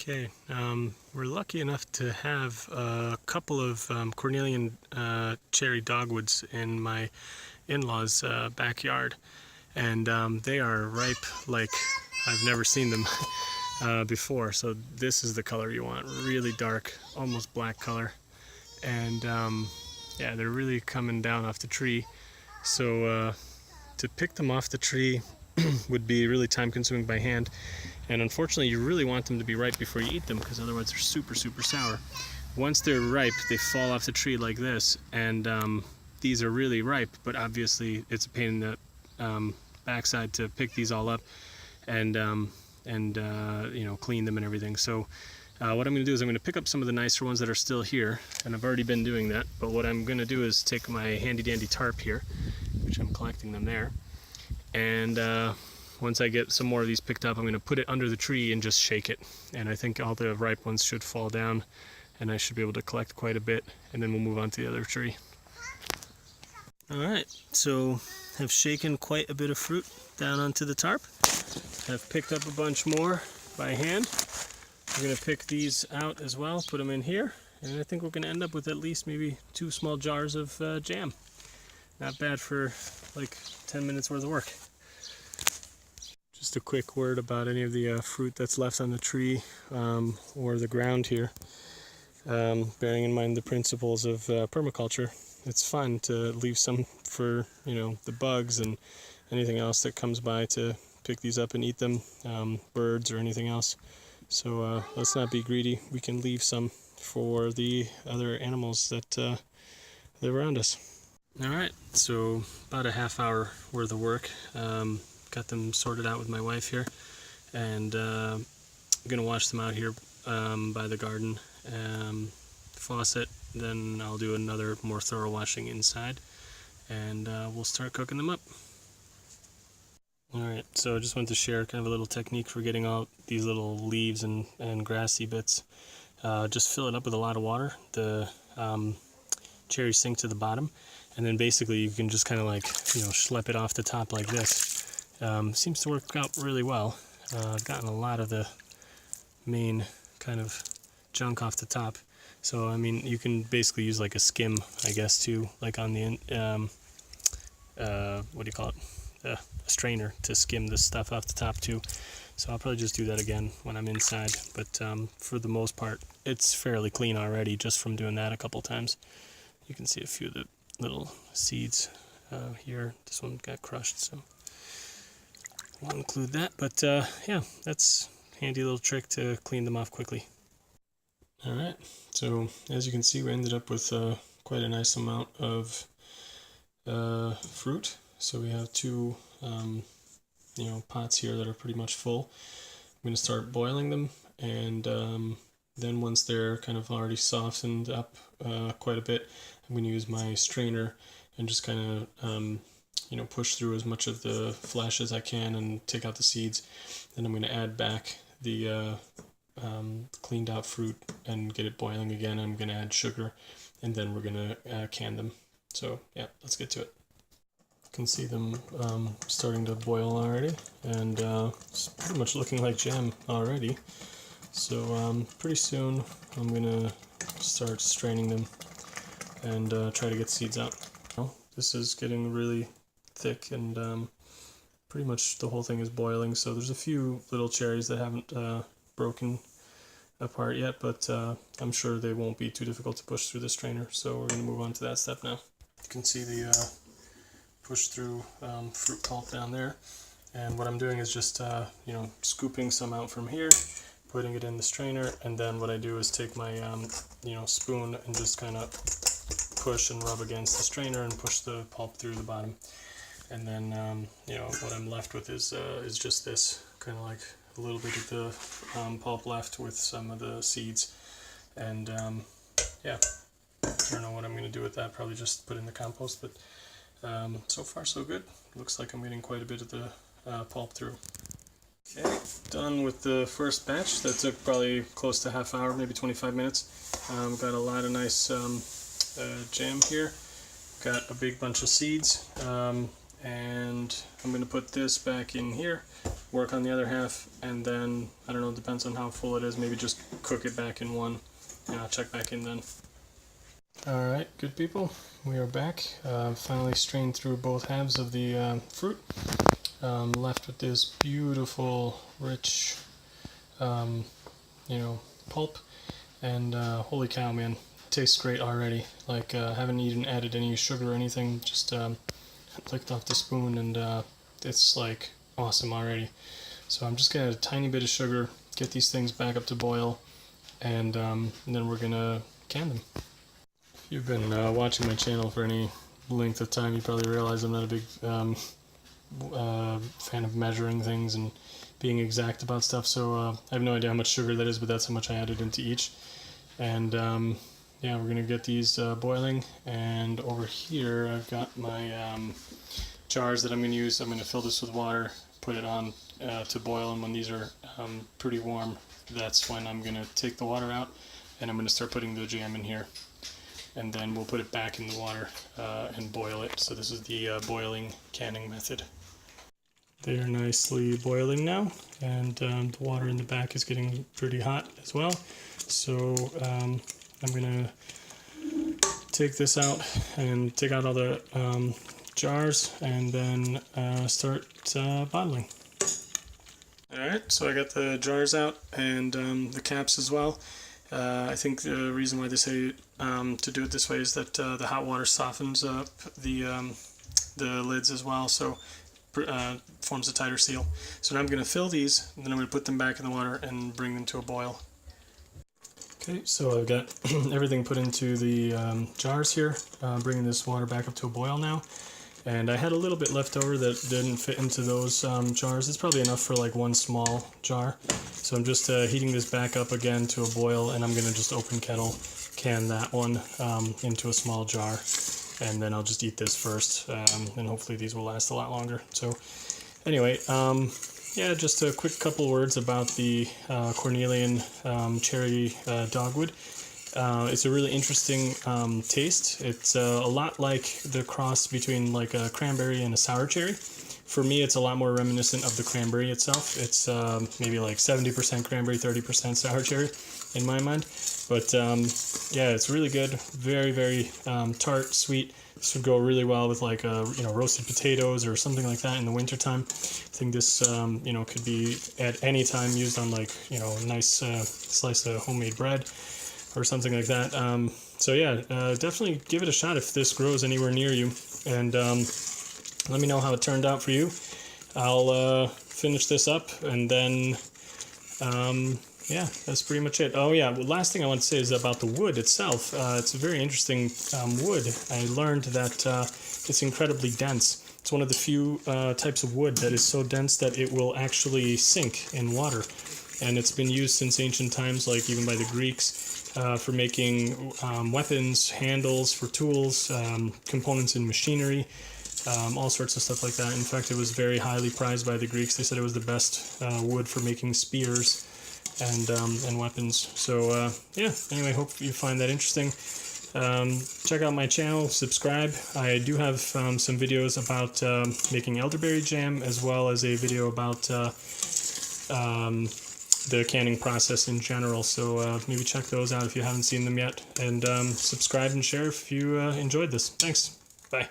Okay, we're lucky enough to have a couple of Cornelian cherry dogwoods in my in-laws' backyard, and they are ripe like I've never seen them before. So this is the color you want, really dark, almost black color, and yeah, they're really coming down off the tree. So to pick them off the tree would be really time consuming by hand, and unfortunately you really want them to be ripe before you eat them, because otherwise they're super sour. Once they're ripe, they fall off the tree like this, and these are really ripe, but obviously it's a pain in the backside to pick these all up and you know, clean them and everything. So what I'm going to do is I'm going to pick up some of the nicer ones that are still here, and I've already been doing that, but what I'm going to do is take my handy dandy tarp here, which I'm collecting them there, and once I get some more of these picked up, I'm going to put it under the tree and just shake it, and I think all the ripe ones should fall down, and I should be able to collect quite a bit, and then we'll move on to the other tree. Alright, so I've shaken quite a bit of fruit down onto the tarp. I've picked up a bunch more by hand. I'm going to pick these out as well, put them in here, and I think we're going to end up with at least maybe 2 small jars of jam. Not bad for like 10 minutes worth of work. Just a quick word about any of the fruit that's left on the tree or the ground here. Bearing in mind the principles of permaculture, it's fun to leave some for, you know, the bugs and anything else that comes by to pick these up and eat them, birds or anything else. So let's not be greedy. We can leave some for the other animals that live around us. Alright, so about a half hour worth of work. Got them sorted out with my wife here, and I'm going to wash them out here by the garden faucet. Then I'll do another more thorough washing inside, and we'll start cooking them up. Alright, so I just wanted to share kind of a little technique for getting out these little leaves and grassy bits. Just fill it up with a lot of water. The cherries sink to the bottom, and then basically you can just kind of like, you know, schlep it off the top like this. Seems to work out really well. I've gotten a lot of the main kind of junk off the top. So I mean, you can basically use like a skim, I guess, too, like on the what do you call it? A strainer to skim this stuff off the top too. So I'll probably just do that again when I'm inside. But for the most part, it's fairly clean already just from doing that a couple times. You can see a few of the little seeds here. This one got crushed, so I'll include that. But yeah, that's a handy little trick to clean them off quickly. Alright, so as you can see, we ended up with quite a nice amount of fruit. So we have 2 you know, pots here that are pretty much full. I'm going to start boiling them, and then once they're kind of already softened up quite a bit, I'm going to use my strainer and just kind of you know, push through as much of the flesh as I can and take out the seeds. Then I'm going to add back the cleaned out fruit and get it boiling again. I'm going to add sugar, and then we're going to can them. So yeah, let's get to it. You can see them starting to boil already, and it's pretty much looking like jam already. So pretty soon I'm going to start straining them and try to get seeds out. This is getting really thick, and pretty much the whole thing is boiling, so there's a few little cherries that haven't broken apart yet, but I'm sure they won't be too difficult to push through the strainer, so we're going to move on to that step now. You can see the push through fruit pulp down there, and what I'm doing is just you know, scooping some out from here, putting it in the strainer, and then what I do is take my you know, spoon and just kind of push and rub against the strainer and push the pulp through the bottom. And then you know, what I'm left with is just this, kind of like a little bit of the pulp left with some of the seeds. And yeah, I don't know what I'm going to do with that, probably just put in the compost, but so far so good. Looks like I'm getting quite a bit of the pulp through. Okay, done with the first batch. That took probably close to half hour, maybe 25 minutes. Got a lot of nice jam here. Got a big bunch of seeds, and I'm going to put this back in here, work on the other half, and then, I don't know, it depends on how full it is, maybe just cook it back in one, and I'll check back in then. Alright, good people, we are back. Finally strained through both halves of the fruit. Left with this beautiful, rich, pulp, and holy cow, man, it tastes great already. Like, haven't even added any sugar or anything, just licked off the spoon, and it's like awesome already. So I'm just gonna add a tiny bit of sugar, get these things back up to boil, and then we're gonna can them. If you've been watching my channel for any length of time, you probably realize I'm not a big fan of measuring things and being exact about stuff, so I have no idea how much sugar that is, but that's how much I added into each. And yeah, we're gonna get these boiling, and over here I've got my jars that I'm gonna use. I'm gonna fill this with water, put it on to boil, and when these are pretty warm, that's when I'm gonna take the water out, and I'm gonna start putting the jam in here, and then we'll put it back in the water and boil it. So this is the boiling canning method. They are nicely boiling now, and the water in the back is getting pretty hot as well. So I'm gonna take this out and take out all the jars, and then start bottling. Alright, so I got the jars out and the caps as well. I think the reason why they say to do it this way is that the hot water softens up the lids as well, so forms a tighter seal. So now I'm going to fill these, and then I'm going to put them back in the water and bring them to a boil. Okay, so I've got everything put into the jars here, bringing this water back up to a boil now. And I had a little bit left over that didn't fit into those jars. It's probably enough for like one small jar. So I'm just heating this back up again to a boil, and I'm going to just open kettle can that one into a small jar. And then I'll just eat this first, and hopefully these will last a lot longer. So anyway, yeah, just a quick couple words about the Cornelian cherry dogwood. It's a really interesting taste. It's a lot like the cross between like a cranberry and a sour cherry. For me, it's a lot more reminiscent of the cranberry itself. It's maybe like 70% cranberry, 30% sour cherry in my mind. But yeah, it's really good. Very, very tart, sweet. This would go really well with like roasted potatoes or something like that in the wintertime. I think this could be at any time used on like a nice slice of homemade bread or something like that. So yeah, definitely give it a shot if this grows anywhere near you, and let me know how it turned out for you. I'll finish this up, and then yeah, that's pretty much it. Oh yeah, well, last thing I want to say is about the wood itself. It's a very interesting wood. I learned that it's incredibly dense. It's one of the few types of wood that is so dense that it will actually sink in water. And it's been used since ancient times, like even by the Greeks, for making weapons, handles for tools, components in machinery, all sorts of stuff like that. In fact, it was very highly prized by the Greeks. They said it was the best wood for making spears and weapons. So yeah, anyway, hope you find that interesting. Check out my channel, subscribe. I do have some videos about making elderberry jam, as well as a video about the canning process in general, so maybe check those out if you haven't seen them yet, and subscribe and share if you enjoyed this. Thanks. Bye.